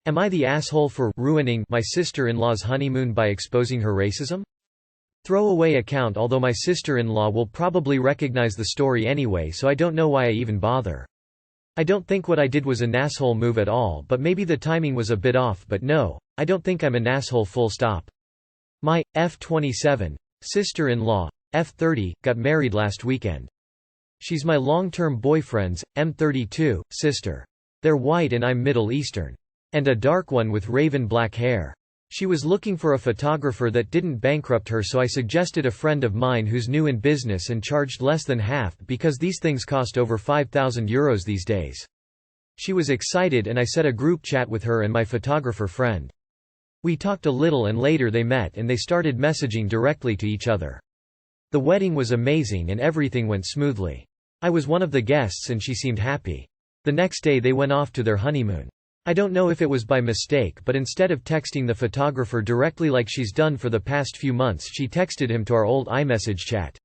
Am I the asshole for ruining my sister-in-law's honeymoon by exposing her racism? Throwaway account. Although my sister-in-law will probably recognize the story anyway, so I don't know why I even bother. I don't think what I did was an asshole move at all, but maybe the timing was a bit off, but no, I don't think I'm an asshole full stop. My F27 sister-in-law, F30, got married last weekend. She's my long-term boyfriend's M32 sister. They're white and I'm Middle Eastern. And a dark one with raven black hair. She was looking for a photographer that didn't bankrupt her, so I suggested a friend of mine who's new in business and charged less than half because these things cost over €5,000 these days. She was excited and I set a group chat with her and my photographer friend. We talked a little and later they met and they started messaging directly to each other. The wedding was amazing and everything went smoothly. I was one of the guests and she seemed happy. The next day they went off to their honeymoon. I don't know if it was by mistake, but instead of texting the photographer directly like she's done for the past few months, she texted him to our old iMessage chat.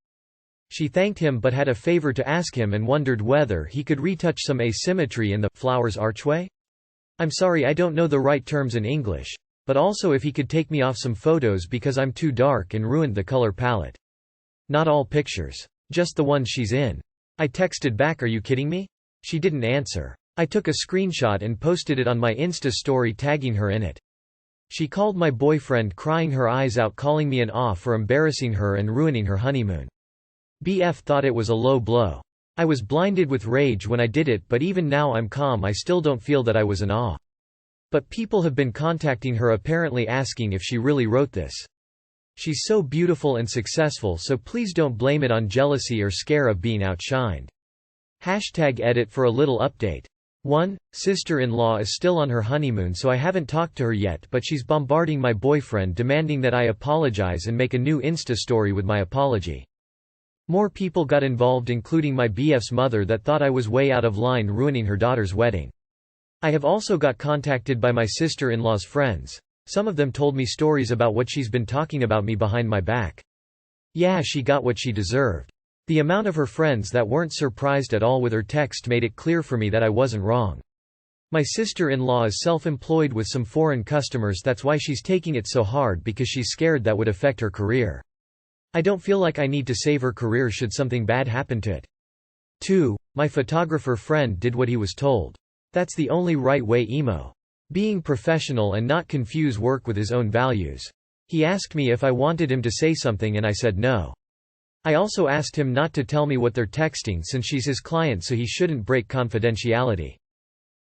She thanked him but had a favor to ask him and wondered whether he could retouch some asymmetry in the flowers archway. I'm sorry, I don't know the right terms in English, but also if he could take me off some photos because I'm too dark and ruined the color palette. Not all pictures. Just the ones she's in. I texted back, "Are you kidding me?" She didn't answer. I took a screenshot and posted it on my Insta story tagging her in it. She called my boyfriend crying her eyes out, calling me an off for embarrassing her and ruining her honeymoon. BF thought it was a low blow. I was blinded with rage when I did it, but even now I'm calm. I still don't feel that I was an awe. But people have been contacting her apparently asking if she really wrote this. She's so beautiful and successful, so please don't blame it on jealousy or scare of being outshined. #edit for a little update. 1. Sister-in-law is still on her honeymoon, so I haven't talked to her yet, but she's bombarding my boyfriend demanding that I apologize and make a new Insta story with my apology. More people got involved, including my BF's mother that thought I was way out of line ruining her daughter's wedding. I have also got contacted by my sister-in-law's friends. Some of them told me stories about what she's been talking about me behind my back. Yeah, she got what she deserved. The amount of her friends that weren't surprised at all with her text made it clear for me that I wasn't wrong. My sister-in-law is self-employed with some foreign customers. That's why she's taking it so hard, because she's scared that would affect her career. I don't feel like I need to save her career should something bad happen to it. 2. My photographer friend did what he was told. That's the only right way, emo. Being professional and not confuse work with his own values. He asked me if I wanted him to say something and I said no. I also asked him not to tell me what they're texting since she's his client, so he shouldn't break confidentiality.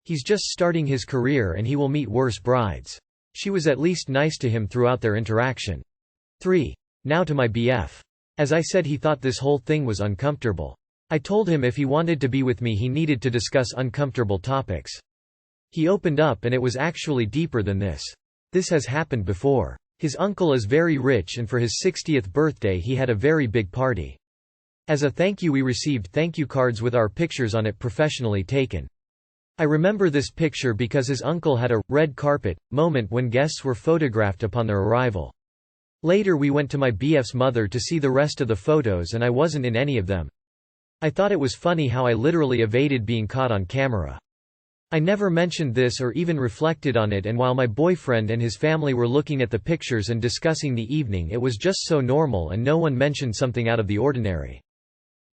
He's just starting his career and he will meet worse brides. She was at least nice to him throughout their interaction. 3. Now to my BF. As I said, he thought this whole thing was uncomfortable. I told him if he wanted to be with me he needed to discuss uncomfortable topics. He opened up and it was actually deeper than this. This has happened before. His uncle is very rich and for his 60th birthday he had a very big party. As a thank you we received thank you cards with our pictures on it professionally taken. I remember this picture because his uncle had a red carpet moment when guests were photographed upon their arrival. Later we went to my BF's mother to see the rest of the photos and I wasn't in any of them. I thought it was funny how I literally evaded being caught on camera. I never mentioned this or even reflected on it, and while my boyfriend and his family were looking at the pictures and discussing the evening, it was just so normal and no one mentioned something out of the ordinary.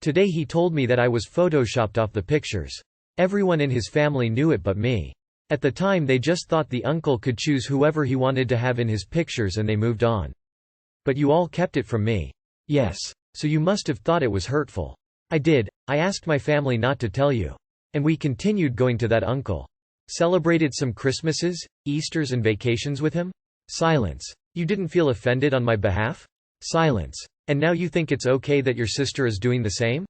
Today he told me that I was photoshopped off the pictures. Everyone in his family knew it but me. At the time they just thought the uncle could choose whoever he wanted to have in his pictures and they moved on. But you all kept it from me. Yes. So you must have thought it was hurtful. I did. I asked my family not to tell you. And we continued going to that uncle. Celebrated some Christmases, Easters and vacations with him? Silence. You didn't feel offended on my behalf? Silence. And now you think it's okay that your sister is doing the same?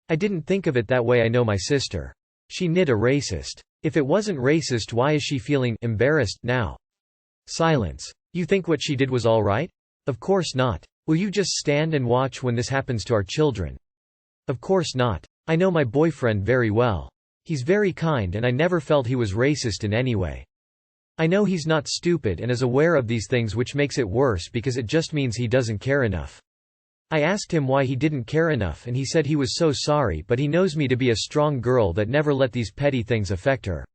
I didn't think of it that way. I know my sister. She knit a racist. If it wasn't racist, why is she feeling embarrassed now? Silence. You think what she did was all right? Of course not. Will you just stand and watch when this happens to our children? Of course not. I know my boyfriend very well. He's very kind and I never felt he was racist in any way. I know he's not stupid and is aware of these things, which makes it worse because it just means he doesn't care enough. I asked him why he didn't care enough and he said he was so sorry, but he knows me to be a strong girl that never let these petty things affect her.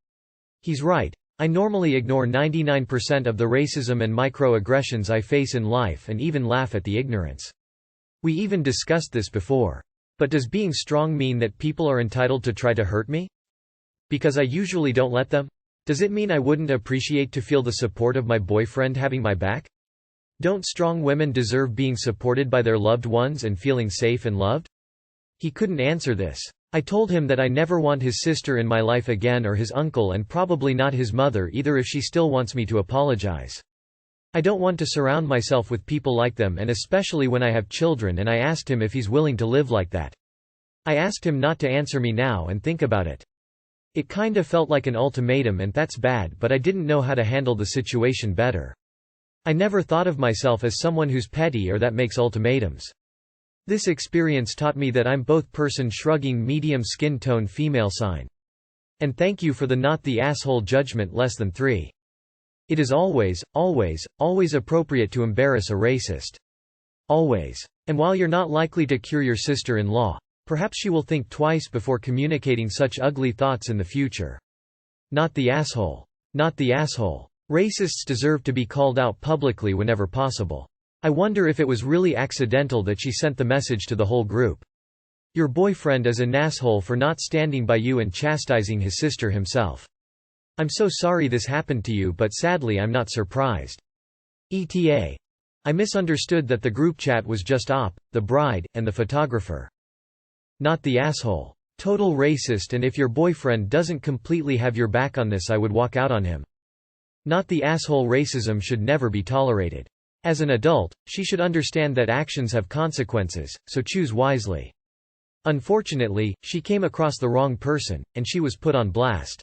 He's right. I normally ignore 99% of the racism and microaggressions I face in life and even laugh at the ignorance. We even discussed this before. But does being strong mean that people are entitled to try to hurt me? Because I usually don't let them? Does it mean I wouldn't appreciate to feel the support of my boyfriend having my back? Don't strong women deserve being supported by their loved ones and feeling safe and loved? He couldn't answer this. I told him that I never want his sister in my life again or his uncle, and probably not his mother either if she still wants me to apologize. I don't want to surround myself with people like them, and especially when I have children, and I asked him if he's willing to live like that. I asked him not to answer me now and think about it. It kinda felt like an ultimatum, and that's bad, but I didn't know how to handle the situation better. I never thought of myself as someone who's petty or that makes ultimatums. This experience taught me that I'm both person shrugging medium skin tone female sign. And thank you for the not the asshole judgment less than 3. It is always, always, always appropriate to embarrass a racist. Always. And while you're not likely to cure your sister-in-law, perhaps she will think twice before communicating such ugly thoughts in the future. Not the asshole. Not the asshole. Racists deserve to be called out publicly whenever possible. I wonder if it was really accidental that she sent the message to the whole group. Your boyfriend is an asshole for not standing by you and chastising his sister himself. I'm so sorry this happened to you, but sadly I'm not surprised. ETA. I misunderstood that the group chat was just the bride, and the photographer. Not the asshole. Total racist, and if your boyfriend doesn't completely have your back on this, I would walk out on him. Not the asshole. Racism should never be tolerated. As an adult, she should understand that actions have consequences, so choose wisely. Unfortunately, she came across the wrong person, and she was put on blast.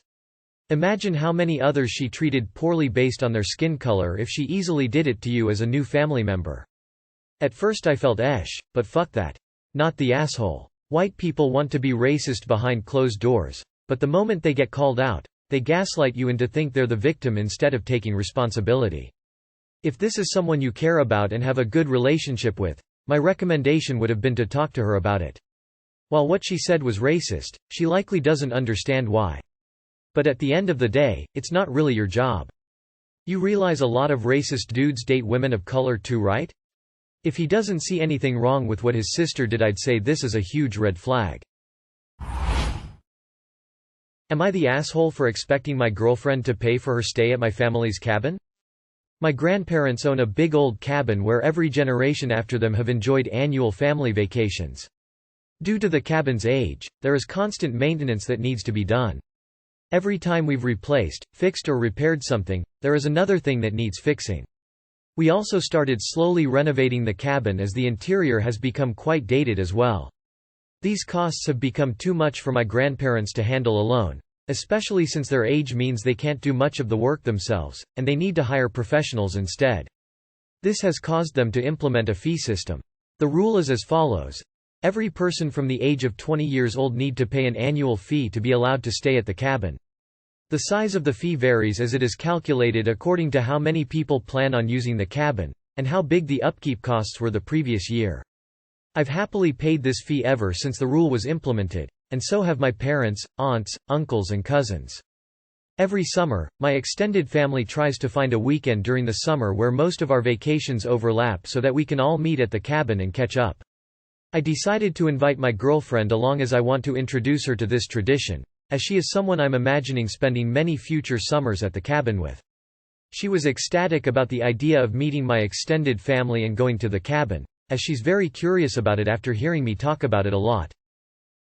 Imagine how many others she treated poorly based on their skin color if she easily did it to you as a new family member. At first I felt but fuck that. Not the asshole. White people want to be racist behind closed doors, but the moment they get called out, they gaslight you into think they're the victim instead of taking responsibility. If this is someone you care about and have a good relationship with, my recommendation would have been to talk to her about it. While what she said was racist, she likely doesn't understand why. But at the end of the day, it's not really your job. You realize a lot of racist dudes date women of color too, right? If he doesn't see anything wrong with what his sister did, I'd say this is a huge red flag. Am I the asshole for expecting my girlfriend to pay for her stay at my family's cabin? My grandparents own a big old cabin where every generation after them have enjoyed annual family vacations. Due to the cabin's age, there is constant maintenance that needs to be done. Every time we've replaced, fixed or repaired something, there is another thing that needs fixing. We also started slowly renovating the cabin as the interior has become quite dated as well. These costs have become too much for my grandparents to handle alone, especially since their age means they can't do much of the work themselves, and they need to hire professionals instead. This has caused them to implement a fee system. The rule is as follows. Every person from the age of 20 years old need to pay an annual fee to be allowed to stay at the cabin. The size of the fee varies as it is calculated according to how many people plan on using the cabin, and how big the upkeep costs were the previous year. I've happily paid this fee ever since the rule was implemented, and so have my parents, aunts, uncles and cousins. Every summer, my extended family tries to find a weekend during the summer where most of our vacations overlap so that we can all meet at the cabin and catch up. I decided to invite my girlfriend along as I want to introduce her to this tradition, as she is someone I'm imagining spending many future summers at the cabin with. She was ecstatic about the idea of meeting my extended family and going to the cabin, as she's very curious about it after hearing me talk about it a lot.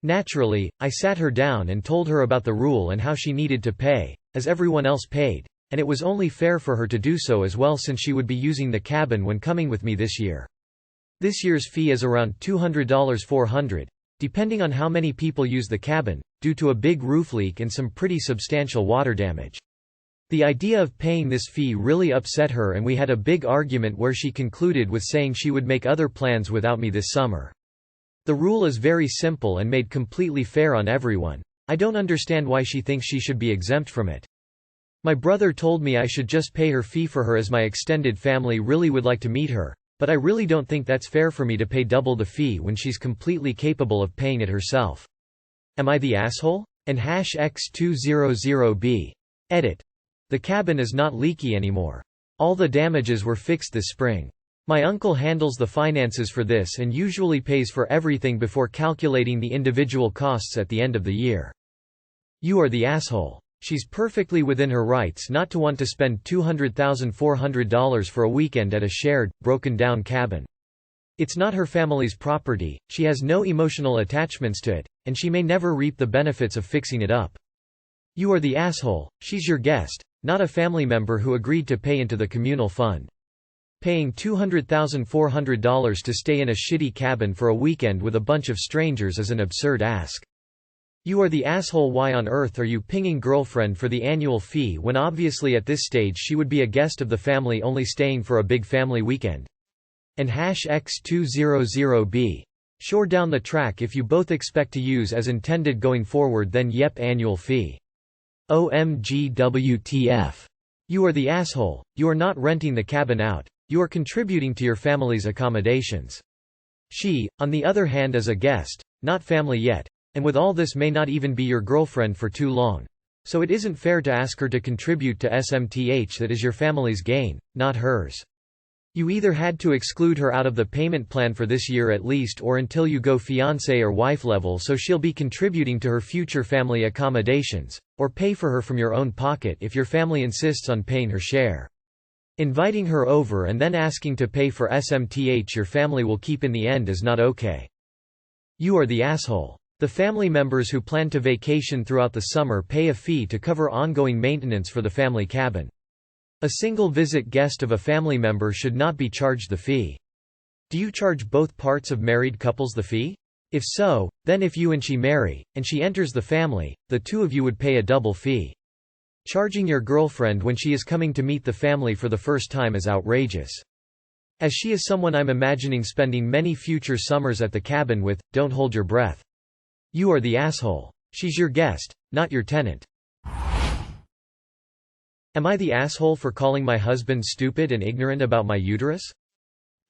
Naturally, I sat her down and told her about the rule and how she needed to pay, as everyone else paid, and it was only fair for her to do so as well since she would be using the cabin when coming with me this year. This year's fee is around $200–400, depending on how many people use the cabin, due to a big roof leak and some pretty substantial water damage. The idea of paying this fee really upset her, and we had a big argument where she concluded with saying she would make other plans without me this summer. The rule is very simple and made completely fair on everyone. I don't understand why she thinks she should be exempt from it. My brother told me I should just pay her fee for her as my extended family really would like to meet her, but I really don't think that's fair for me to pay double the fee when she's completely capable of paying it herself. Am I the asshole? And #X200B. Edit. The cabin is not leaky anymore. All the damages were fixed this spring. My uncle handles the finances for this and usually pays for everything before calculating the individual costs at the end of the year. You are the asshole. She's perfectly within her rights not to want to spend $200,400 for a weekend at a shared, broken-down cabin. It's not her family's property, she has no emotional attachments to it, and she may never reap the benefits of fixing it up. You are the asshole, she's your guest, not a family member who agreed to pay into the communal fund. Paying $200,400 to stay in a shitty cabin for a weekend with a bunch of strangers is an absurd ask. You are the asshole. Why on earth are you pinging girlfriend for the annual fee when obviously at this stage she would be a guest of the family only staying for a big family weekend? And #X200B. Sure, down the track if you both expect to use as intended going forward, then yep, annual fee. OMG WTF. You are the asshole, you are not renting the cabin out. You are contributing to your family's accommodations. She, on the other hand, is a guest, not family yet. And with all this may not even be your girlfriend for too long. So it isn't fair to ask her to contribute to SMTH that is your family's gain, not hers. You either had to exclude her out of the payment plan for this year at least, or until you go fiancé or wife level so she'll be contributing to her future family accommodations, or pay for her from your own pocket if your family insists on paying her share. Inviting her over and then asking to pay for SMTH your family will keep in the end is not okay. You are the asshole. The family members who plan to vacation throughout the summer pay a fee to cover ongoing maintenance for the family cabin. A single visit guest of a family member should not be charged the fee. Do you charge both parts of married couples the fee? If so, then if you and she marry, and she enters the family, the two of you would pay a double fee. Charging your girlfriend when she is coming to meet the family for the first time is outrageous. As she is someone I'm imagining spending many future summers at the cabin with, don't hold your breath. You are the asshole. She's your guest, not your tenant. Am I the asshole for calling my husband stupid and ignorant about my uterus?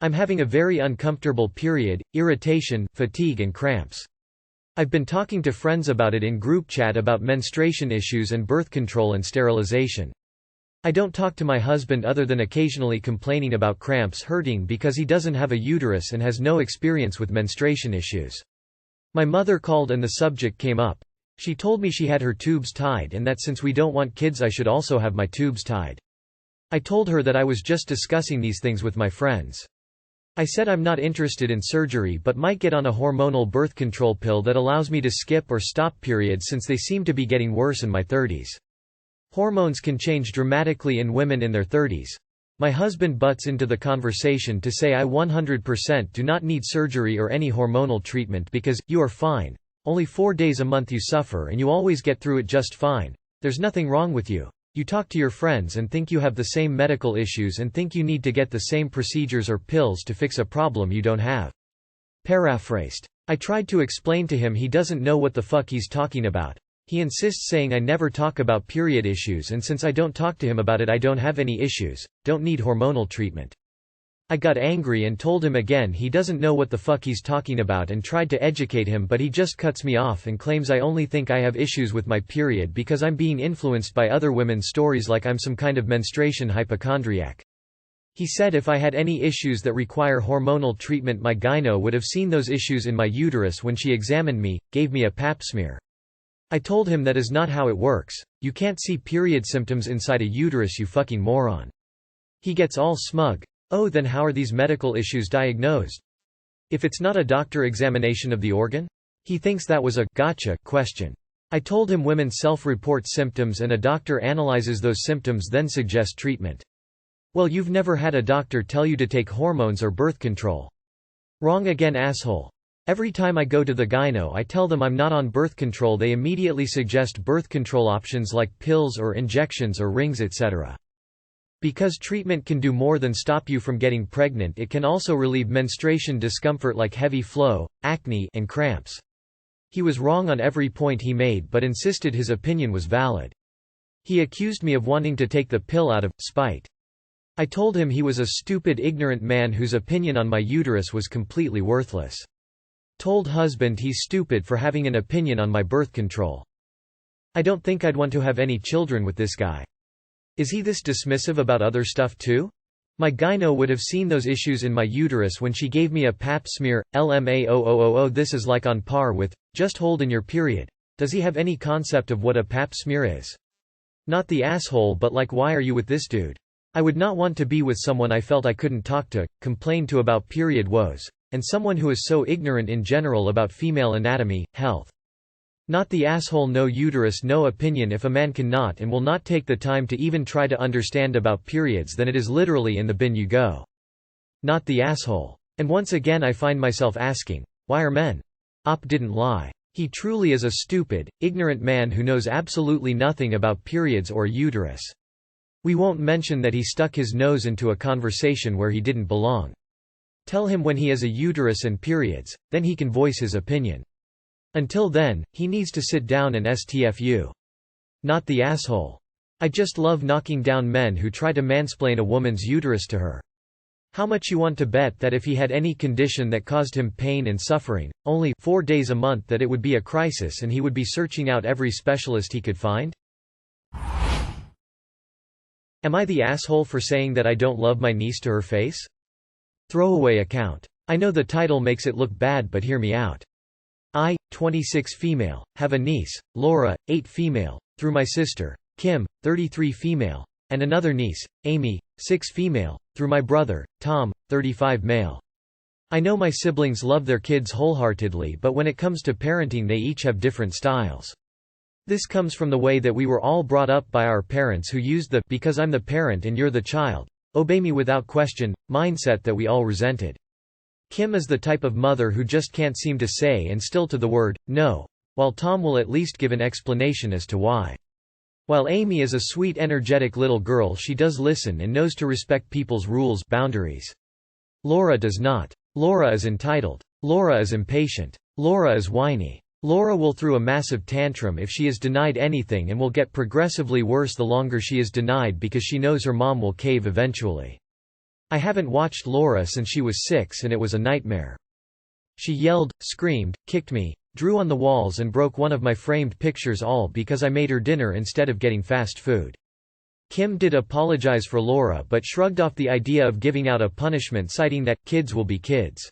I'm having a very uncomfortable period, irritation, fatigue and cramps. I've been talking to friends about it in group chat about menstruation issues and birth control and sterilization. I don't talk to my husband other than occasionally complaining about cramps hurting because he doesn't have a uterus and has no experience with menstruation issues. My mother called and the subject came up. She told me she had her tubes tied and that since we don't want kids I should also have my tubes tied. I told her that I was just discussing these things with my friends. I said I'm not interested in surgery but might get on a hormonal birth control pill that allows me to skip or stop periods since they seem to be getting worse in my 30s. Hormones can change dramatically in women in their 30s. My husband butts into the conversation to say I 100% do not need surgery or any hormonal treatment because, you are fine. Only 4 days a month you suffer and you always get through it just fine. There's nothing wrong with you. You talk to your friends and think you have the same medical issues and think you need to get the same procedures or pills to fix a problem you don't have. Paraphrased. I tried to explain to him he doesn't know what the fuck he's talking about. He insists saying I never talk about period issues and since I don't talk to him about it I don't have any issues, don't need hormonal treatment. I got angry and told him again he doesn't know what the fuck he's talking about and tried to educate him but he just cuts me off and claims I only think I have issues with my period because I'm being influenced by other women's stories like I'm some kind of menstruation hypochondriac. He said if I had any issues that require hormonal treatment my gyno would have seen those issues in my uterus when she examined me, gave me a pap smear. I told him that is not how it works. You can't see period symptoms inside a uterus, you fucking moron. He gets all smug. Oh, then how are these medical issues diagnosed? If it's not a doctor examination of the organ? He thinks that was a gotcha question. I told him women self-report symptoms and a doctor analyzes those symptoms then suggests treatment. Well, you've never had a doctor tell you to take hormones or birth control. Wrong again, asshole. Every time I go to the gyno I tell them I'm not on birth control, they immediately suggest birth control options like pills or injections or rings etc. Because treatment can do more than stop you from getting pregnant, it can also relieve menstruation discomfort like heavy flow, acne, and cramps. He was wrong on every point he made but insisted his opinion was valid. He accused me of wanting to take the pill out of spite. I told him he was a stupid ignorant man whose opinion on my uterus was completely worthless. Told husband he's stupid for having an opinion on my birth control. I don't think I'd want to have any children with this guy. Is he this dismissive about other stuff too? My gyno would have seen those issues in my uterus when she gave me a pap smear. LMAO000. This is like on par with, just hold in your period. Does he have any concept of what a pap smear is? Not the asshole, but like, why are you with this dude? I would not want to be with someone I felt I couldn't talk to, complain to about period woes, and someone who is so ignorant in general about female anatomy, health. Not the asshole. No uterus, no opinion. If a man cannot and will not take the time to even try to understand about periods, then it is literally in the bin you go. Not the asshole. And once again I find myself asking, why are men? Op didn't lie. He truly is a stupid, ignorant man who knows absolutely nothing about periods or uterus. We won't mention that he stuck his nose into a conversation where he didn't belong. Tell him when he has a uterus and periods, then he can voice his opinion. Until then, he needs to sit down and STFU. Not the asshole. I just love knocking down men who try to mansplain a woman's uterus to her. How much you want to bet that if he had any condition that caused him pain and suffering, only 4 days a month, that it would be a crisis and he would be searching out every specialist he could find? Am I the asshole for saying that I don't love my niece to her face? Throwaway account. I know the title makes it look bad, but hear me out. I, 26 female, have a niece, Laura, 8 female, through my sister, Kim, 33 female, and another niece, Amy, 6 female, through my brother, Tom, 35 male. I know my siblings love their kids wholeheartedly, but when it comes to parenting they each have different styles. This comes from the way that we were all brought up by our parents, who used the "because I'm the parent and you're the child, obey me without question" mindset that we all resented. Kim is the type of mother who just can't seem to say and still to the word, no, while Tom will at least give an explanation as to why. While Amy is a sweet, energetic little girl, she does listen and knows to respect people's rules, boundaries. Laura does not. Laura is entitled. Laura is impatient. Laura is whiny. Laura will throw a massive tantrum if she is denied anything, and will get progressively worse the longer she is denied, because she knows her mom will cave eventually. I haven't watched Laura since she was 6 and it was a nightmare. She yelled, screamed, kicked me, drew on the walls and broke one of my framed pictures, all because I made her dinner instead of getting fast food. Kim did apologize for Laura but shrugged off the idea of giving out a punishment, citing that kids will be kids.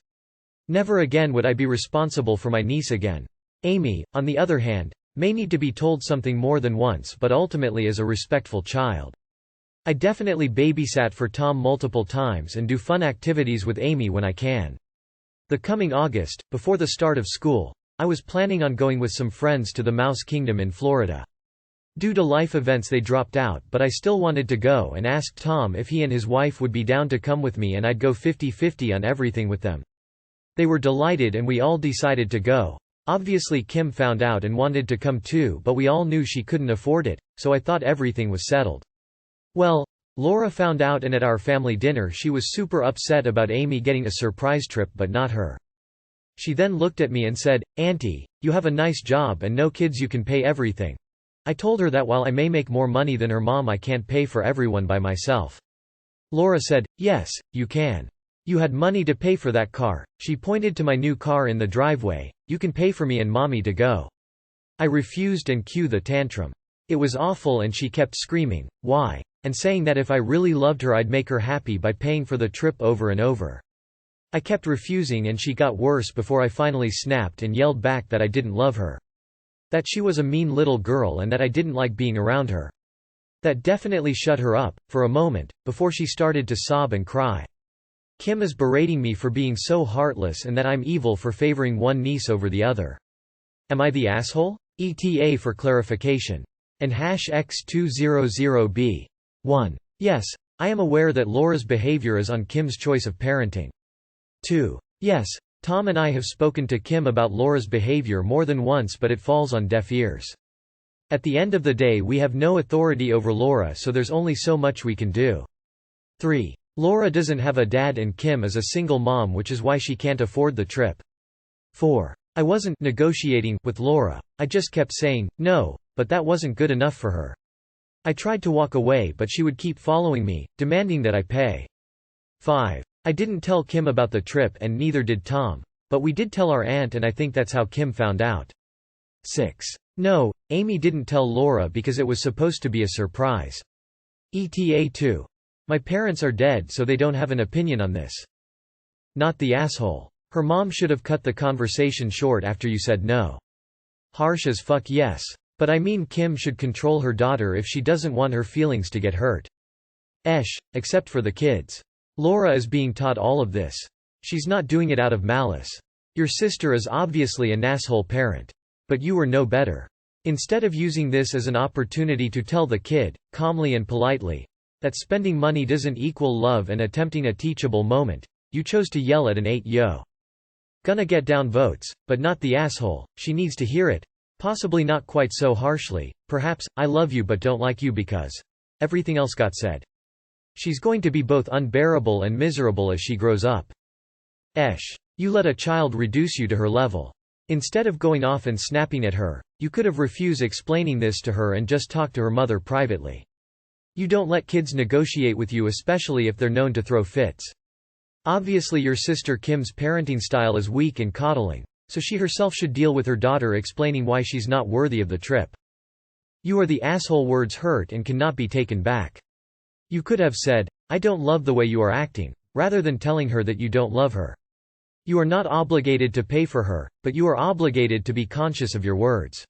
Never again would I be responsible for my niece again. Amy, on the other hand, may need to be told something more than once, but ultimately is a respectful child. I definitely babysat for Tom multiple times and do fun activities with Amy when I can. The coming August, before the start of school, I was planning on going with some friends to the Mouse Kingdom in Florida. Due to life events they dropped out, but I still wanted to go and asked Tom if he and his wife would be down to come with me and I'd go 50-50 on everything with them. They were delighted and we all decided to go. Obviously Kim found out and wanted to come too, but we all knew she couldn't afford it, so I thought everything was settled. Well, Laura found out, and at our family dinner she was super upset about Amy getting a surprise trip but not her. She then looked at me and said, "Auntie, you have a nice job and no kids, you can pay everything." I told her that while I may make more money than her mom, I can't pay for everyone by myself. Laura said, "Yes, you can. You had money to pay for that car." She pointed to my new car in the driveway. "You can pay for me and mommy to go." I refused and cue the tantrum. It was awful and she kept screaming, "Why?" and saying that if I really loved her I'd make her happy by paying for the trip over and over. I kept refusing and she got worse before I finally snapped and yelled back that I didn't love her. That she was a mean little girl and that I didn't like being around her. That definitely shut her up, for a moment, before she started to sob and cry. Kim is berating me for being so heartless and that I'm evil for favoring one niece over the other. Am I the asshole? ETA for clarification. And #X200B. 1. Yes, I am aware that Laura's behavior is on Kim's choice of parenting. 2. Yes, Tom and I have spoken to Kim about Laura's behavior more than once, but it falls on deaf ears. At the end of the day we have no authority over Laura, so there's only so much we can do. 3. Laura doesn't have a dad and Kim is a single mom, which is why she can't afford the trip. 4. I wasn't negotiating with Laura, I just kept saying, no, but that wasn't good enough for her. I tried to walk away but she would keep following me, demanding that I pay. 5. I didn't tell Kim about the trip and neither did Tom, but we did tell our aunt and I think that's how Kim found out. 6. No, Amy didn't tell Laura because it was supposed to be a surprise. ETA 2. My parents are dead so they don't have an opinion on this. Not the asshole. Her mom should have cut the conversation short after you said no. Harsh as fuck, yes. But I mean Kim should control her daughter if she doesn't want her feelings to get hurt. Except for the kids. Laura is being taught all of this. She's not doing it out of malice. Your sister is obviously an asshole parent. But you were no better. Instead of using this as an opportunity to tell the kid, calmly and politely, that spending money doesn't equal love and attempting a teachable moment, you chose to yell at an 8-yo. Gonna get down votes, but not the asshole. She needs to hear it. Possibly not quite so harshly, perhaps, I love you but don't like you because everything else got said. She's going to be both unbearable and miserable as she grows up. You let a child reduce you to her level. Instead of going off and snapping at her, you could have refused explaining this to her and just talked to her mother privately. You don't let kids negotiate with you, especially if they're known to throw fits. Obviously your sister Kim's parenting style is weak and coddling, so she herself should deal with her daughter explaining why she's not worthy of the trip. You are the asshole. Words hurt and cannot be taken back. You could have said, I don't love the way you are acting, rather than telling her that you don't love her. You are not obligated to pay for her, but you are obligated to be conscious of your words.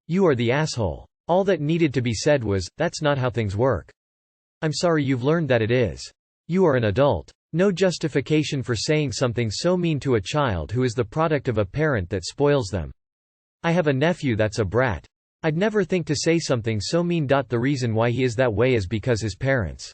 You are the asshole. All that needed to be said was, that's not how things work. I'm sorry you've learned that it is. You are an adult. No justification for saying something so mean to a child who is the product of a parent that spoils them. I have a nephew that's a brat. I'd never think to say something so mean. The reason why he is that way is because his parents.